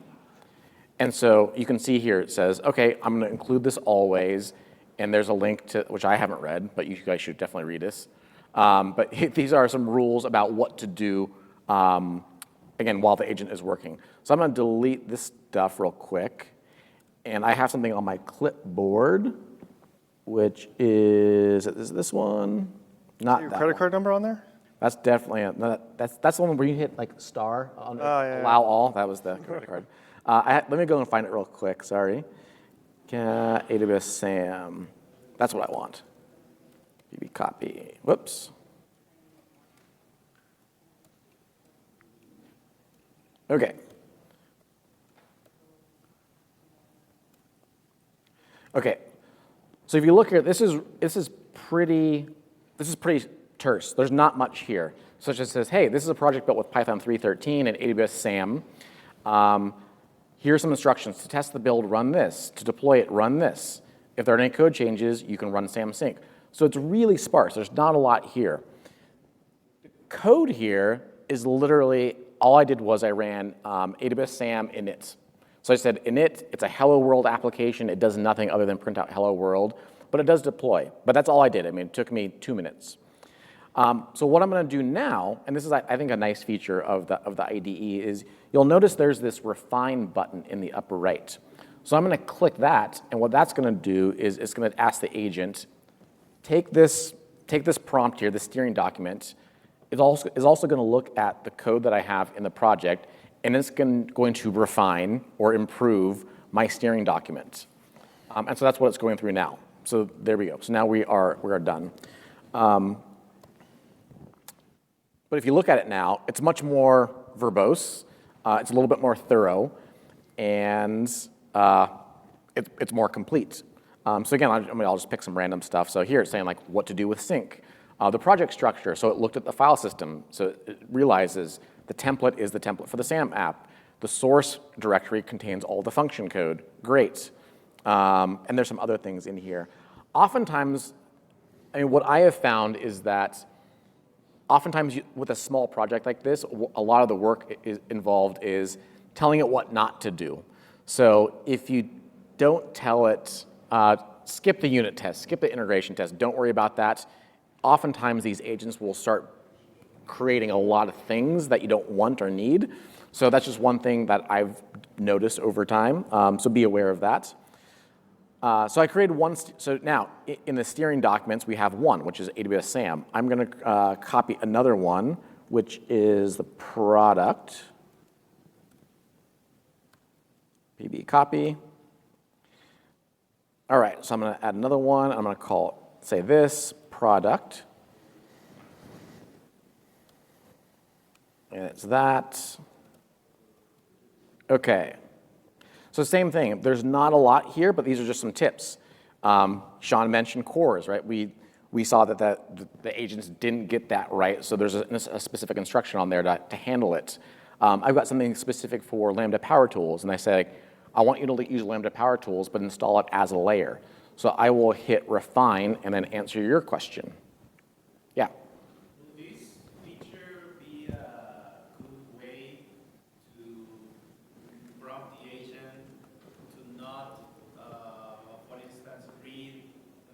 And so you can see here it says, okay, I'm going to include this always, and there's a link to, which I haven't read, but you guys should definitely read this. But these are some rules about what to do, again, while the agent is working. So I'm going to delete this stuff real quick. And I have something on my clipboard, which is this one? Not Your that credit one. card number on there? That's definitely, that's the one where you hit like star on yeah, allow all. That was the credit card. Let me go and find it real quick, sorry. AWS SAM, that's what I want. BB copy, whoops. Okay. Okay, so if you look here, this is pretty terse. There's not much here. So it just says, hey, this is a project built with Python 3.13 and AWS SAM. Here are some instructions. To test the build, run this. To deploy it, run this. If there are any code changes, you can run SAM sync. So it's really sparse. There's not a lot here. The code here is literally, all I did was I ran AWS SAM init. So I said init, it's a hello world application. It does nothing other than print out hello world, but it does deploy. But that's all I did. I mean, it took me 2 minutes. So what I'm going to do now, and this is, I think, a nice feature of the IDE, is you'll notice there's this refine button in the upper right. So I'm going to click that, and what that's going to do is it's going to ask the agent, take this prompt here, the steering document. It's also going to look at the code that I have in the project, and it's going to refine or improve my steering document. And so that's what it's going through now. So there we go. So now we are done. But if you look at it now, it's much more verbose. It's a little bit more thorough, and it's more complete. So again, I'll just pick some random stuff. So here it's saying like what to do with sync. The project structure, so it looked at the file system. So it realizes the template is the template for the SAM app. The source directory contains all the function code. Great. And there's some other things in here. Oftentimes, what I have found is that oftentimes with a small project like this, a lot of the work involved is telling it what not to do. So if you don't tell it, skip the unit test, skip the integration test, don't worry about that. Oftentimes these agents will start creating a lot of things that you don't want or need. So that's just one thing that I've noticed over time. So be aware of that. So I created one. So now in the steering documents, we have one, which is AWS SAM. I'm going to copy another one, which is the product. PB copy. All right, so I'm going to add another one. I'm going to call it, say this, product. And it's that. Okay. So same thing. There's not a lot here, but these are just some tips. Sean mentioned cores, right? We saw that the agents didn't get that right, so there's a specific instruction on there to handle it. I've got something specific for Lambda Power Tools, and I say, I want you to use Lambda Power Tools, but install it as a layer. So I will hit refine and then answer your question. Yeah? Will this feature be a good way to prompt the agent to not, for instance, read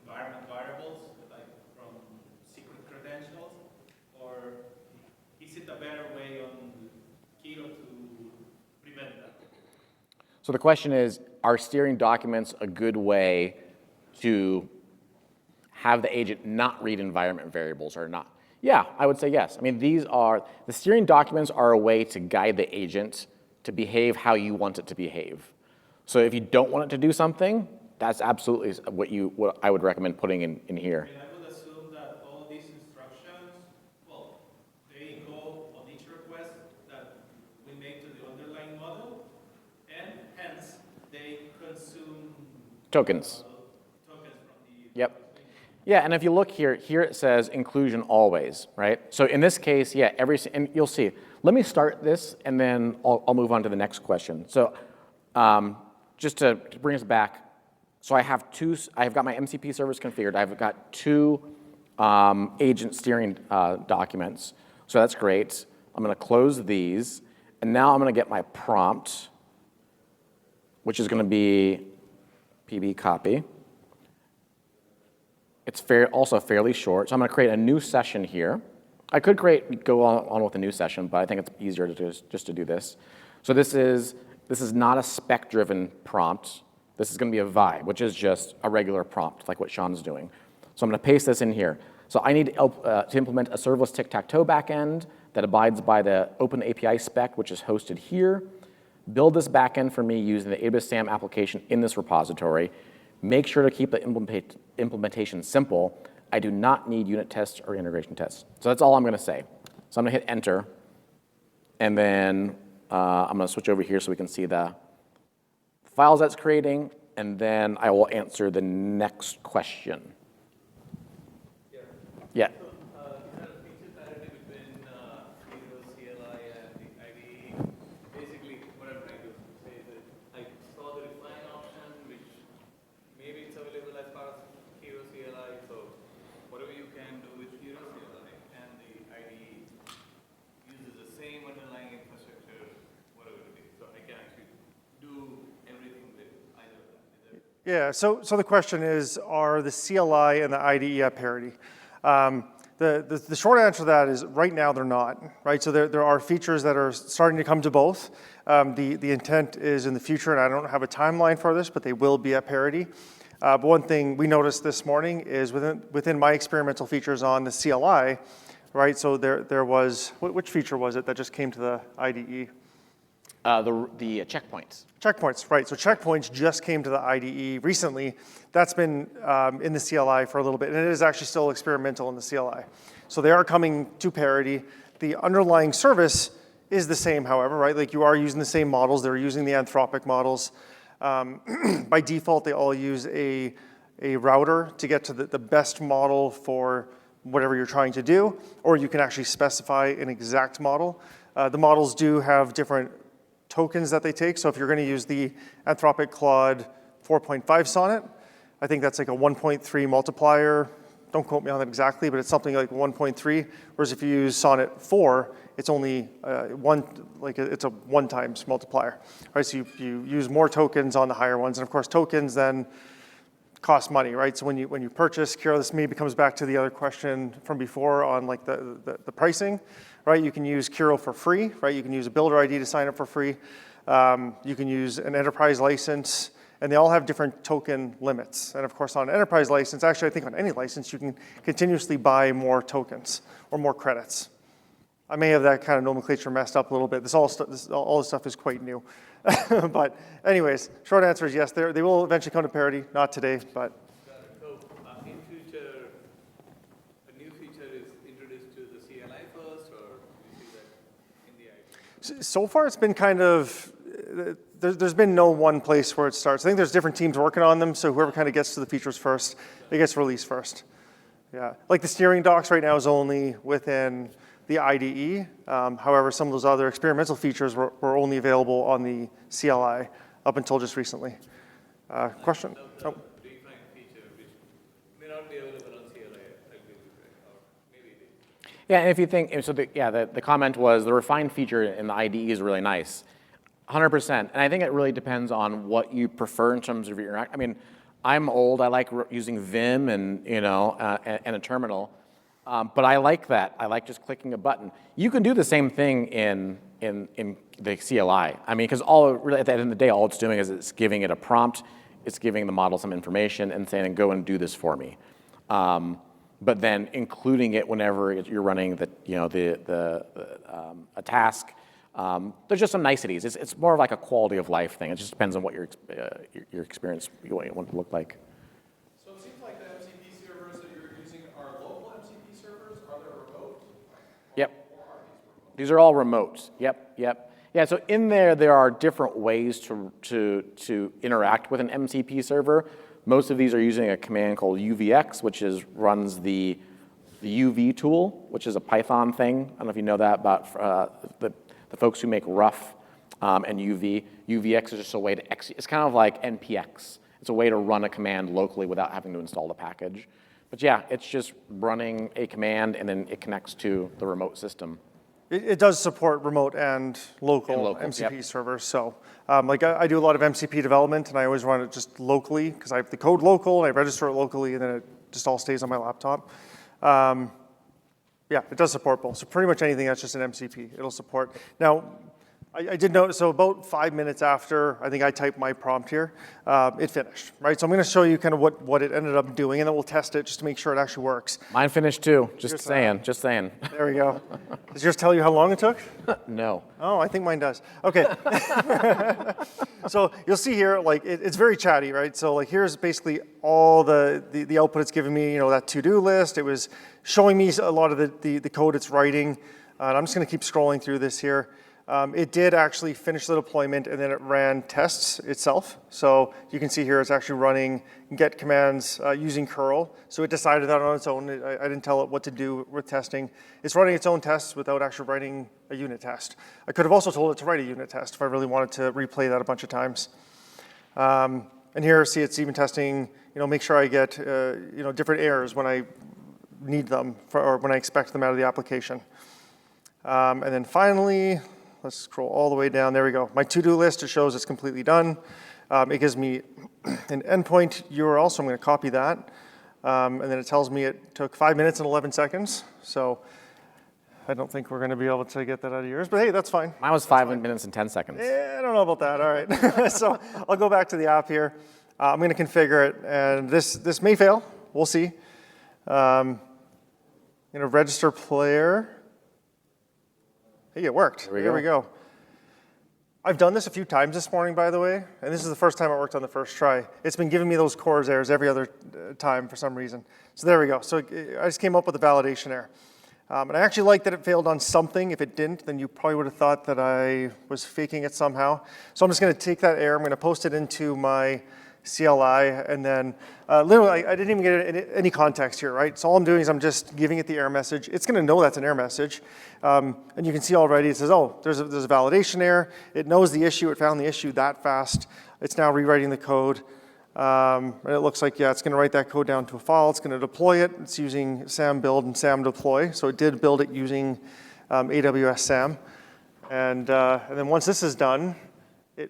environment variables, like from secret credentials? Or is it a better way on Kiro to prevent that? So the question is, are steering documents a good way to have the agent not read environment variables or not? Yeah, I would say yes. I mean, the steering documents are a way to guide the agent to behave how you want it to behave. So if you don't want it to do something, that's absolutely what I would recommend putting in here. And I would assume that all these instructions, well, they go on each request that we make to the underlying model, and hence they consume Tokens. tokens from the. Yep. Yeah, and if you look here it says inclusion always, right? So in this case, yeah, and you'll see. Let me start this, and then I'll move on to the next question. So just to bring us back, so I have got my MCP servers configured. I've got two agent steering documents. So that's great. I'm going to close these, and now I'm going to get my prompt, which is going to be PB copy. It's also fairly short, so I'm going to create a new session here. I could go on with a new session, but I think it's easier just to do this. So this is not a spec-driven prompt. This is going to be a vibe, which is just a regular prompt, like what Sean's doing. So I'm going to paste this in here. So I need to implement a serverless tic-tac-toe backend that abides by the Open API spec, which is hosted here. Build this backend for me using the AWS SAM application in this repository. Make sure to keep the implementation simple. I do not need unit tests or integration tests. So that's all I'm going to say. So I'm going to hit enter, and then I'm going to switch over here so we can see the files that's creating, and then I will answer the next question. Yeah. Is there a feature parity between Kiro, CLI, and the IDE? Basically, what I'm trying to say is that I saw the refine option, which maybe it's available as part of Kiro CLI. So whatever you can do with Kiro CLI and the IDE uses the same underlying infrastructure, whatever it is. So I can actually do everything with either of them. Yeah, so the question is, are the CLI and the IDE at parity? The short answer to that is right now they're not, right? So there are features that are starting to come to both. The intent is in the future, and I don't have a timeline for this, but they will be at parity. But one thing we noticed this morning is within my experimental features on the CLI, right? So there was, which feature was it that just came to the IDE? The checkpoints. Checkpoints, right. So checkpoints just came to the IDE recently. That's been in the CLI for a little bit, and it is actually still experimental in the CLI. So they are coming to parity. The underlying service is the same, however, right? Like you are using the same models. They're using the Anthropic models. By default, they all use a router to get to the best model for whatever you're trying to do, or you can actually specify an exact model. The models do have different tokens that they take. So if you're going to use the Anthropic Claude 4.5 sonnet, I think that's like a 1.3 multiplier. Don't quote me on that exactly, but it's something like 1.3. Whereas if you use sonnet 4, it's only it's a 1 times multiplier. Right? So you use more tokens on the higher ones, and of course tokens then cost money, right? So when you purchase Kiro, this maybe comes back to the other question from before on like the pricing, right? You can use Kiro for free, right? You can use a builder ID to sign up for free. You can use an enterprise license, and they all have different token limits. And of course, on an enterprise license, actually, I think on any license, you can continuously buy more tokens or more credits. I may have that kind of nomenclature messed up a little bit. All this stuff is quite new. But anyways, short answer is yes, they will eventually come to parity, not today, but. So in future, a new feature is introduced to the CLI first, or do you see that in the idea? So far, it's been kind of, there's been no one place where it starts. I think there's different teams working on them, so whoever kind of gets to the features first, it gets released first. Yeah, like the steering docs right now is only within the IDE. However, some of those other experimental features were only available on the CLI up until just recently. Question? The refined feature, which may not be available on CLI, I believe, or maybe it is. Yeah, and if you think, so the comment was the refined feature in the IDE is really nice. 100%. And I think it really depends on what you prefer in terms of your interaction. I mean, I'm old. I like using Vim and, and a terminal. But I like that. I like just clicking a button. You can do the same thing in the CLI. I mean, because really at the end of the day, all it's doing is it's giving it a prompt, it's giving the model some information and saying, go and do this for me. But then including it whenever you're running a task. There's just some niceties. It's more of like a quality of life thing. It just depends on what your experience you want to look like. So it seems like the MCP servers that you're using are local MCP servers. Are they remote? Yep. These are all remote. Yep. Yeah, so in there are different ways to interact with an MCP server. Most of these are using a command called UVX, which runs the UV tool, which is a Python thing. I don't know if you know that about the folks who make rough and UV. UVX is just a way to it's kind of like NPX. It's a way to run a command locally without having to install the package. But yeah, it's just running a command and then it connects to the remote system. It does support remote and local MCP servers. So like I do a lot of MCP development and I always run it just locally because I have the code local, I register it locally, and then it just all stays on my laptop. Yeah, it does support both. So pretty much anything that's just an MCP, it'll support. Now, I did notice, so about 5 minutes after I think I typed my prompt here, it finished, right? So I'm going to show you kind of what it ended up doing, and then we'll test it just to make sure it actually works. Mine finished too, just saying. There we go. Does yours tell you how long it took? No. Oh, I think mine does. Okay. So you'll see here, like it's very chatty, right? So like here's basically all the output it's giving me, that to-do list. It was showing me a lot of the code it's writing. And I'm just going to keep scrolling through this here. It did actually finish the deployment and then it ran tests itself. So you can see here it's actually running get commands using curl. So it decided that on its own. I didn't tell it what to do with testing. It's running its own tests without actually writing a unit test. I could have also told it to write a unit test if I really wanted to replay that a bunch of times. And here, see, it's even testing, make sure I get, different errors when I need them or when I expect them out of the application. And then finally, let's scroll all the way down. There we go. My to-do list, it shows it's completely done. It gives me an endpoint URL, so I'm going to copy that. And then it tells me it took 5 minutes and 11 seconds. So I don't think we're going to be able to get that out of yours, but hey, that's fine. Mine was 5 minutes and 10 seconds. Yeah, I don't know about that. All right. So I'll go back to the app here. I'm going to configure it, and this may fail. We'll see. Register player. Hey, it worked. There we go. I've done this a few times this morning, by the way, and this is the first time it worked on the first try. It's been giving me those CORS errors every other time for some reason. So there we go. So I just came up with a validation error. And I actually like that it failed on something. If it didn't, then you probably would have thought that I was faking it somehow. So I'm just going to take that error. I'm going to post it into my CLI, and then literally, I didn't even get any context here, right? So all I'm doing is I'm just giving it the error message. It's going to know that's an error message. And you can see already, it says, oh, there's a validation error. It knows the issue. It found the issue that fast. It's now rewriting the code. And it looks like, yeah, it's going to write that code down to a file. It's going to deploy it. It's using SAM build and SAM deploy. So it did build it using AWS SAM. And then once this is done,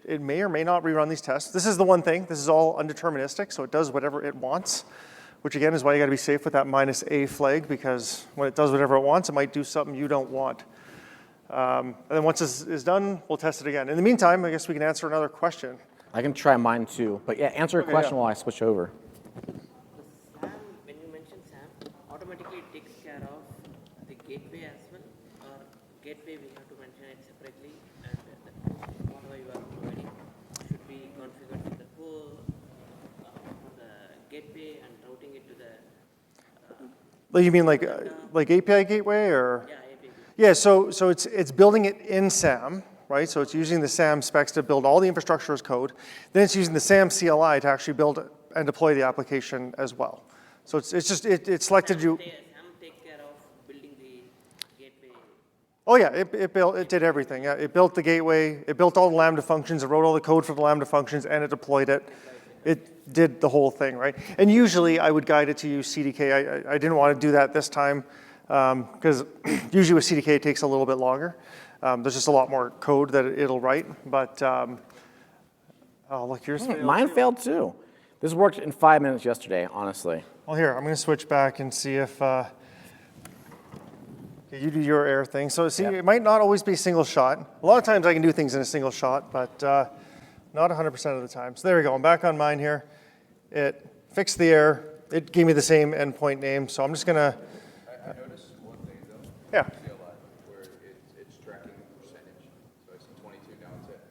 it may or may not rerun these tests. This is the one thing. This is all undeterministic, so it does whatever it wants, which again is why you got to be safe with that -a flag, because when it does whatever it wants, it might do something you don't want. And then once this is done, we'll test it again. In the meantime, I guess we can answer another question. I can try mine too. But yeah, answer a question while I switch over. SAM, when you mention SAM, automatically it takes care of the gateway as well, or gateway we have to mention it separately, and whatever you are providing should be configured with the pool for the gateway and routing it to the You mean like API gateway or? yeah, API. Yeah, so it's building it in SAM, right? So it's using the SAM specs to build all the infrastructure as code. Then it's using the SAM CLI to actually build and deploy the application as well. So it's selected you. SAM take care of building the gateway. Oh yeah, it did everything. Yeah, it built the gateway, it built all the Lambda functions, it wrote all the code for the Lambda functions, and it deployed it. It did the whole thing, right? And usually I would guide it to use CDK. I didn't want to do that this time because usually with CDK it takes a little bit longer. There's just a lot more code that it'll write, but oh look, yours failed. Mine failed too. This worked in 5 minutes yesterday, honestly. Well here, I'm going to switch back and see if you do your error thing. So see, It might not always be single shot. A lot of times I can do things in a single shot, but not 100% of the time. So there we go. I'm back on mine here. It fixed the error. It gave me the same endpoint name. So I'm just going to. I noticed one thing though. Yeah. CLI, where it's tracking percentage. So I see 22, now it's at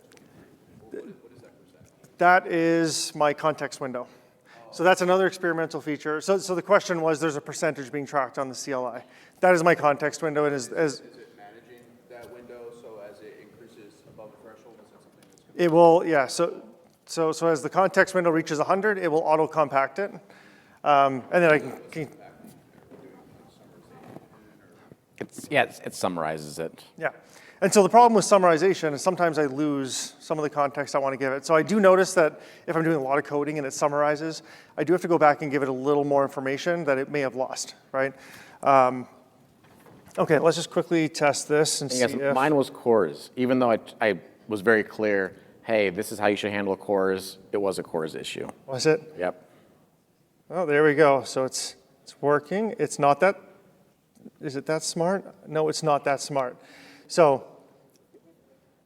23. What is that percentage? That is my context window. So that's another experimental feature. So the question was, there's a percentage being tracked on the CLI. That is my context window. And Is it managing that window so as it increases above the threshold? Is that something that's it will, yeah. So as the context window reaches 100, it will auto compact it, and then I can It summarizes it. yeah. And so the problem with summarization is sometimes I lose some of the context I want to give it. So I do notice that if I'm doing a lot of coding and it summarizes, I do have to go back and give it a little more information that it may have lost, right? Okay, let's just quickly test this and see Yes, if. mine was cores. Even though I was very clear, hey, this is how you should handle cores, it was a cores issue. Was it? Yep. Oh, there we go. So it's working. It's not that. Is it that smart? No, it's not that smart. So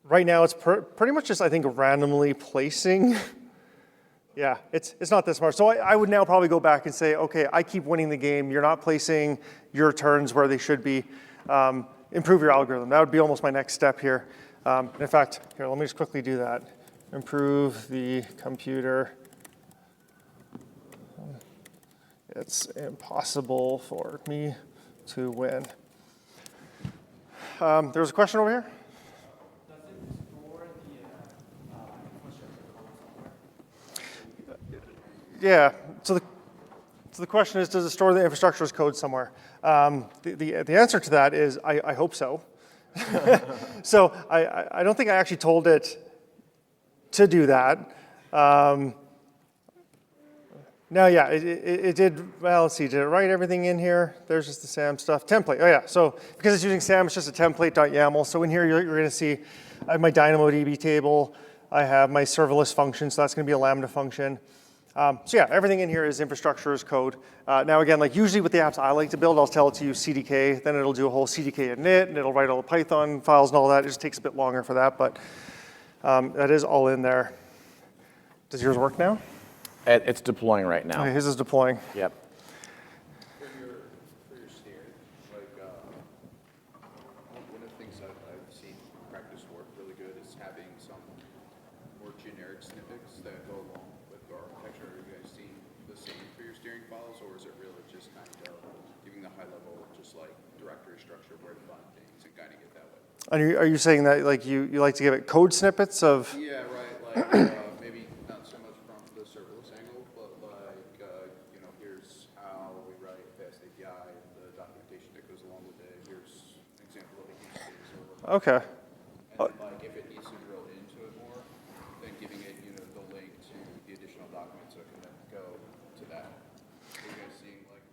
right now it's pretty much just, I think, randomly placing. Yeah, it's not that smart. So I would now probably go back and say, okay, I keep winning the game. You're not placing your turns where they should be. Improve your algorithm. That would be almost my next step here. In fact, here, let me just quickly do that. Improve the computer. It's impossible for me to win. There's a question over here. Does it store the infrastructure code somewhere? Yeah. So the question is, does it store the infrastructure as code somewhere? The answer to that is, I hope so. So I don't think I actually told it to do that. Now, yeah, it did, well, let's see, did it write everything in here? There's just the SAM stuff. Template, oh yeah, so because it's using SAM, it's just a template.yaml. So in here, you're gonna see, I have my DynamoDB table, I have my serverless function, so that's gonna be a Lambda function. So yeah, everything in here is infrastructure as code. Now again, like usually with the apps I like to build, I'll tell it to use CDK, then it'll do a whole CDK init, and it'll write all the Python files and all that. It just takes a bit longer for that, but that is all in there. Does yours work now? It's deploying right now. Okay, his is deploying. Yep. For your steering, like, one of the things I've seen practice work really good is having some more generic snippets that go along with the architecture. Are you guys seeing the same for your steering files, or is it really just kind of giving the high level, just like directory structure, where to find things and guiding it that way? And are you saying that like you like to give it code snippets of? Yeah, right, like, maybe not so much from the serverless angle, but like, here's how we write fast API and the documentation that goes along with it. Here's an example of a use case or what. Okay. And then, like, if it needs to drill into it more, then giving it, the link to the additional documents so it can then go to that. Are you guys seeing, like,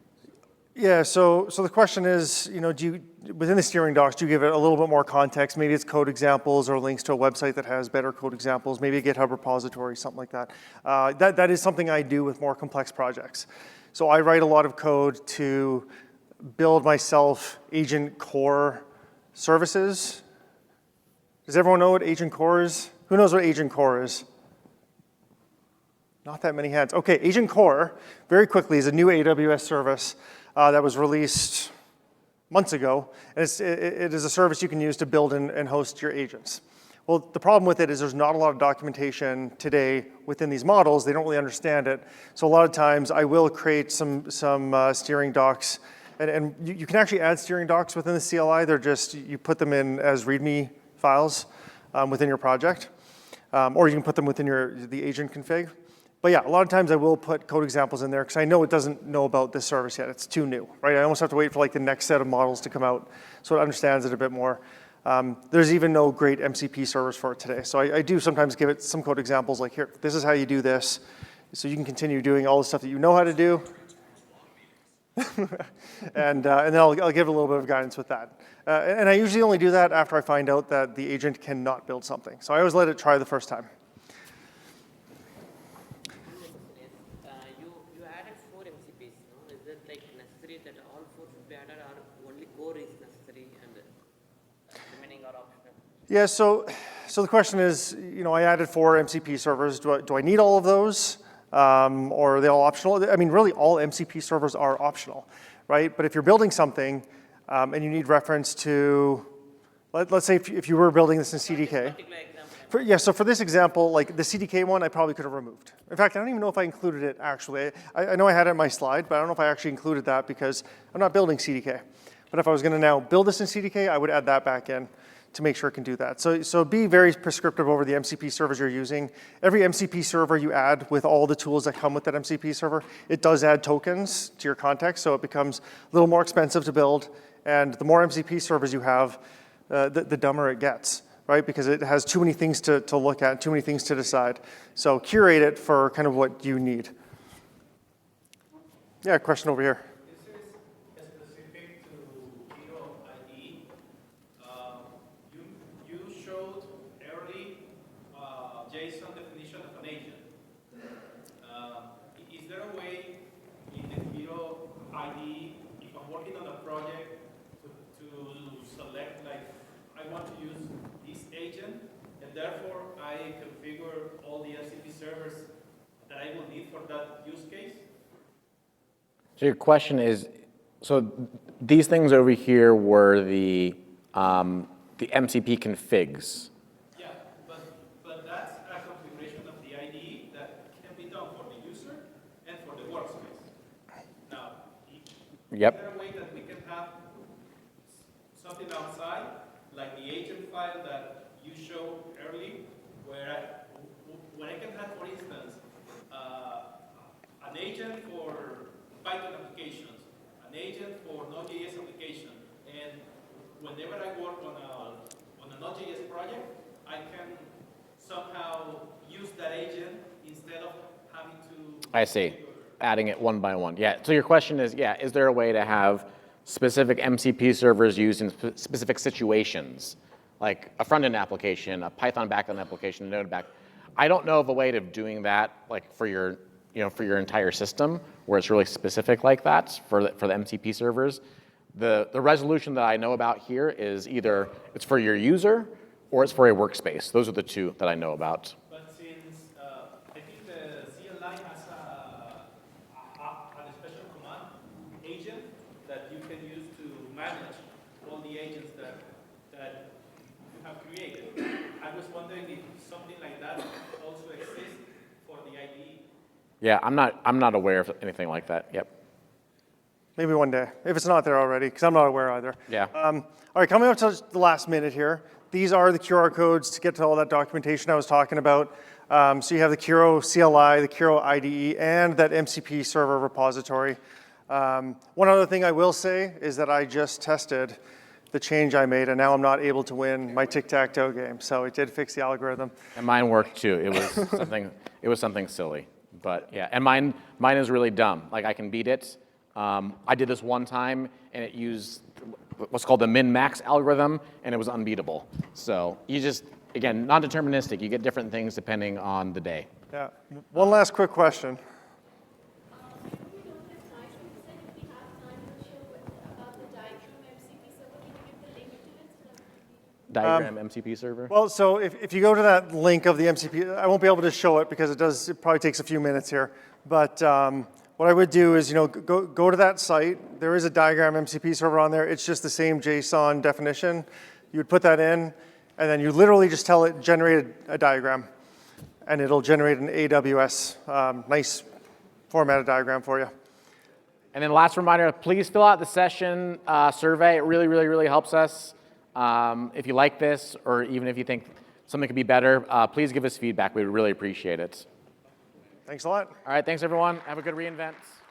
Yeah, so the question is, do you, within the steering docs, do you give it a little bit more context? Maybe it's code examples or links to a website that has better code examples, maybe a GitHub repository, something like that. That is something I do with more complex projects. So I write a lot of code to build myself agent core services. Does everyone know what agent core is? Who knows what agent core is? Not that many hands. Okay, agent core, very quickly, is a new AWS service that was released months ago. And it is a service you can use to build and host your agents. Well, the problem with it is there's not a lot of documentation today within these models. They don't really understand it. So a lot of times I will create some steering docs. And you can actually add steering docs within the CLI. They're just, you put them in as README files within your project. Or you can put them within the agent config. But yeah, a lot of times I will put code examples in there because I know it doesn't know about this service yet. It's too new, right? I almost have to wait for like the next set of models to come out so it understands it a bit more. There's even no great MCP servers for it today. So I do sometimes give it some code examples like, here, this is how you do this. So you can continue doing all the stuff that you know how to do. and then I'll give it a little bit of guidance with that. And I usually only do that after I find out that the agent cannot build something. So I always let it try the first time. You added 4 MCPs, no? Is it like necessary that all 4 should be added or only core is necessary and remaining are optional? Yeah, so the question is, I added 4 MCP servers. Do I need all of those? Or are they all optional? I mean, really, all MCP servers are optional, right? But if you're building something and you need reference to, let's say if you were building this in CDK. So for this example, like the CDK one, I probably could have removed. In fact, I don't even know if I included it actually. I know I had it in my slide, but I don't know if I actually included that because I'm not building CDK. But if I was going to now build this in CDK, I would add that back in to make sure it can do that. So be very prescriptive over the MCP servers you're using. Every MCP server you add with all the tools that come with that MCP server, it does add tokens to your context, so it becomes a little more expensive to build. And the more MCP servers you have, the dumber it gets, right? Because it has too many things to look at, too many things to decide. So curate it for kind of what you need. Yeah, question over here. This is specific to Hero ID. You showed early JSON definition of an agent. Is there a way in the Hero ID, if I'm working on a project, to select like, I want to use this agent, and therefore I configure all the MCP servers that I will need for that use case? So your question is, so these things over here were the MCP configs. Yeah, but that's a configuration of the IDE that can be done for the user and for the workspace. Now, Yep. is there a way that we can have something outside, like the agent file that you showed early, where I can have, for instance, an agent for Python applications, an agent for Node.js application, and whenever I work on a Node.js project, I can somehow use that agent instead of having to. I see. Adding it one by one. Yeah. So your question is, is there a way to have specific MCP servers used in specific situations, like a front-end application, a Python back-end application, a Node back? I don't know of a way of doing that, like for your entire system, where it's really specific like that for the MCP servers. The resolution that I know about here is either it's for your user or it's for a workspace. Those are the two that I know about. But since I think the CLI has a special command agent that you can use to manage all the agents that you have created. I was wondering if something like that also exists for the IDE. Yeah, I'm not aware of anything like that. Yep. Maybe one day, if it's not there already, because I'm not aware either. Yeah. All right, coming up to the last minute here. These are the QR codes to get to all that documentation I was talking about. So you have the Kiro CLI, the Kiro IDE, and that MCP server repository. One other thing I will say is that I just tested the change I made, and now I'm not able to win my tic-tac-toe game. So it did fix the algorithm. And mine worked too. It was something silly, but yeah. And mine is really dumb. Like I can beat it, I did this one time, and it used what's called the min-max algorithm, and it was unbeatable. So you just, again, non-deterministic. You get different things depending on the day. Yeah. One last quick question. Diagram MCP server. Well, so if you go to that link of the MCP, I won't be able to show it because it probably takes a few minutes here. But what I would do is, go to that site. There is a diagram MCP server on there. It's just the same JSON definition. You would put that in, and then you literally just tell it, generate a diagram. And it'll generate an AWS nice formatted diagram for you. And then last reminder, please fill out the session survey. It really, really, really helps us. If you like this, or even if you think something could be better, please give us feedback. We would really appreciate it. Thanks a lot. All right, thanks everyone. Have a good reInvent.